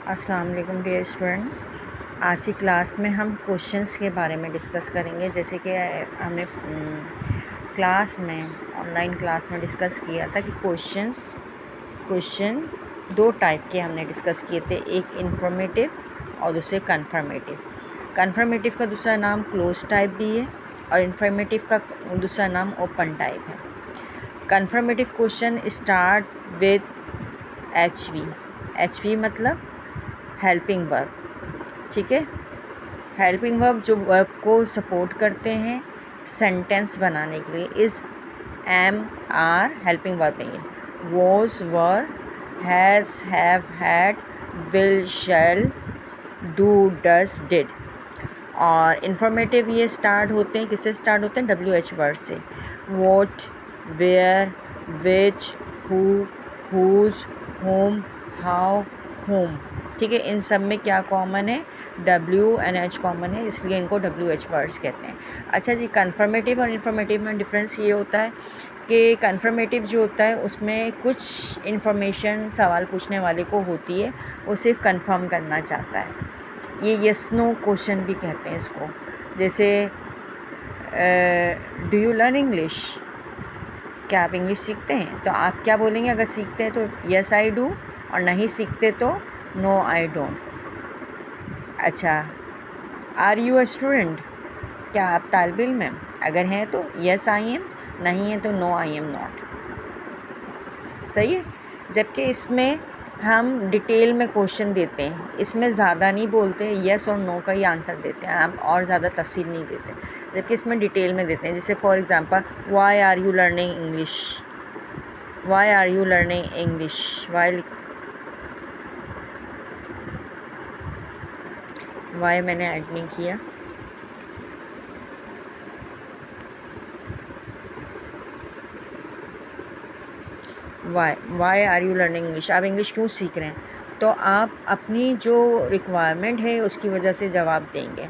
अस्सलाम वालेकुम dear student. आज की क्लास में हम क्वेश्चंस के बारे में डिस्कस करेंगे। जैसे कि हमने क्लास में ऑनलाइन क्लास में डिस्कस किया था कि क्वेश्चन दो टाइप के हमने डिस्कस किए थे, एक इन्फॉर्मेटिव और दूसरे कन्फर्मेटिव। कन्फर्मेटिव का दूसरा नाम क्लोज टाइप भी है और इन्फॉर्मेटिव का दूसरा नाम ओपन टाइप है। Confirmative question start with H V मतलब हेल्पिंग वर्ब, ठीक है। हेल्पिंग वर्ब जो वर्ब को सपोर्ट करते हैं सेंटेंस बनाने के लिए is am are helping verb नहीं है। Was, were, has, have, had, will, shall, do, does, did. और इन्फॉर्मेटिव ये स्टार्ट होते हैं, किससे स्टार्ट होते हैं? WH वर्ड से। What, where, which, who, whose, whom, how, whom, ठीक है। इन सब में क्या कॉमन है? WH कॉमन है, इसलिए इनको WH वर्ड्स कहते हैं। अच्छा जी, कन्फर्मेटिव और इन्फॉर्मेटिव में डिफरेंस ये होता है कि कन्फर्मेटिव जो होता है उसमें कुछ इन्फॉर्मेशन सवाल पूछने वाले को होती है, वो सिर्फ कंफर्म करना चाहता है। ये यस नो क्वेश्चन भी कहते हैं इसको। जैसे डू यू लर्न इंग्लिश, क्या आप इंग्लिश सीखते हैं? तो आप क्या बोलेंगे? अगर सीखते हैं तो यस आई डू, और नहीं सीखते तो नो आई डोंट। अच्छा, आर यू अ स्टूडेंट, क्या आप तालिब इल्म हैं? अगर हैं तो यस आई एम, नहीं है तो नो आई एम नॉट। सही है। जबकि इसमें हम डिटेल में क्वेश्चन देते हैं, इसमें ज़्यादा नहीं बोलते, यस और नो का ही आंसर देते हैं, हम और ज़्यादा तफसील नहीं देते, जबकि इसमें डिटेल में देते हैं। जैसे for example, why are you learning English, why are you learning English, why मैंने ऐड नहीं किया। Why are you learning English, आप इंग्लिश क्यों सीख रहे हैं? तो आप अपनी जो रिक्वायरमेंट है उसकी वजह से जवाब देंगे।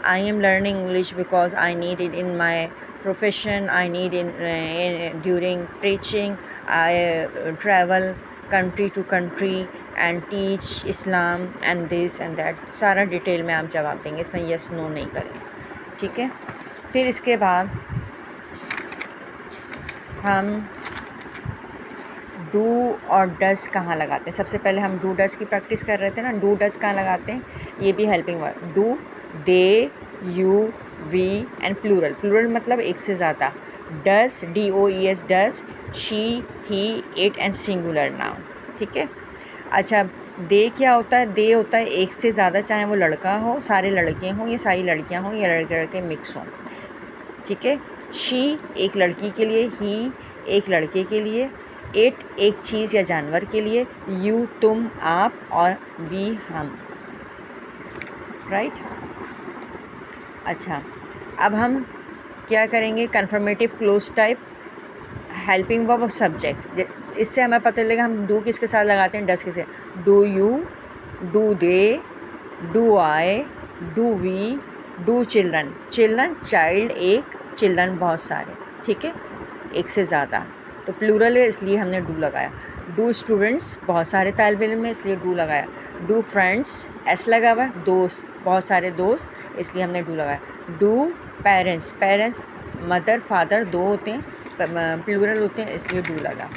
I am learning English because I need it in my profession, I need in during teaching, I travel country to country and teach Islam and this and that. सारा डिटेल में आप जवाब देंगे, इसमें यस नो नहीं करेंगे, ठीक है। फिर इसके बाद हम डू और डज कहाँ लगाते हैं? सबसे पहले हम डू डज की प्रैक्टिस कर रहे थे ना। डू डज कहाँ लगाते हैं? ये भी helping word. Do, they, you, we and plural. Plural मतलब एक से ज़्यादा। Does, DOES does, she, he, it and singular noun, ठीक है। अच्छा, दे क्या होता है? दे होता है एक से ज़्यादा, चाहे वो लड़का हो, सारे लड़के हों या सारी लड़कियाँ हों या लड़के लड़के मिक्स हों, ठीक है। शी एक लड़की के लिए, ही एक लड़के के लिए, इट एक चीज़ या जानवर के लिए, यू तुम आप, और वी हम, राइट। अच्छा, अब हम क्या करेंगे? Confirmative close type helping verb और सब्जेक्ट। इससे हमें पता चलेगा हम डू किसके साथ लगाते हैं, डज के साथ। Do you, do they, do I, do we, do children. Children child एक, चिल्ड्रन बहुत सारे, ठीक है, एक से ज़्यादा। तो प्लूरल है इसलिए हमने डू लगाया। डू स्टूडेंट्स, बहुत सारे तालिब इल्म है इसलिए डू लगाया। डू फ्रेंड्स, एस लगा हुआ, दोस्त बहुत सारे दोस्त, इसलिए हमने डू लगाया। Do parents, parents mother father दो होते हैं, प्लूरल होते हैं, इसलिए डू लगा।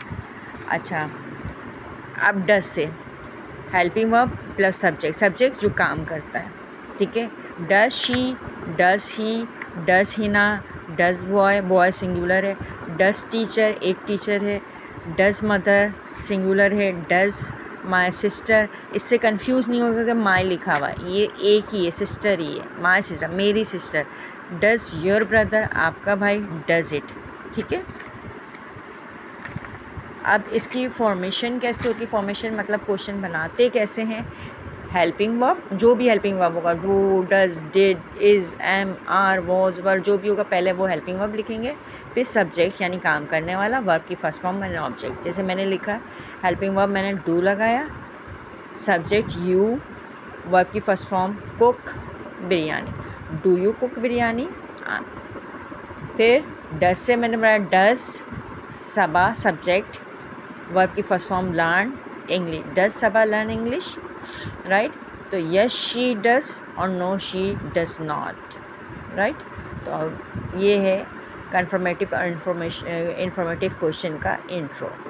अच्छा, अब डज से helping verb plus subject, subject जो काम करता है, ठीक है। Does she, does he, does Hina, does boy, boy singular है। डज टीचर, एक टीचर है। डज मदर सिंगुलर है। डज माई सिस्टर, इससे कंफ्यूज नहीं होगा कि माई लिखा हुआ है, ये एक ही है, सिस्टर ही है, माई सिस्टर मेरी सिस्टर। डज योर ब्रदर, आपका भाई। डज इट, ठीक है। अब इसकी फॉर्मेशन कैसे होती है? फॉर्मेशन मतलब क्वेश्चन बनाते कैसे हैं? हेल्पिंग वर्ब, जो भी हेल्पिंग वर्ब होगा, do, does, did, is, am, are, was, were, जो भी होगा, पहले वो हेल्पिंग वर्ब लिखेंगे, फिर सब्जेक्ट यानी काम करने वाला, वर्ब की फर्स्ट फॉर्म मैंने ऑब्जेक्ट। जैसे मैंने लिखा हेल्पिंग वर्ब मैंने डू लगाया, सब्जेक्ट यू, वर्ब की first form cook biryani, do you cook biryani. फिर डज से मैंने बनाया डज, सबा सब्जेक्ट, वर्ब की first form learn English, does Saba learn English. Right. तो यस शी डज और no she does not, right. तो ये है कन्फर्मेटिव और इन्फॉर्मेटिव क्वेश्चन का इंट्रो।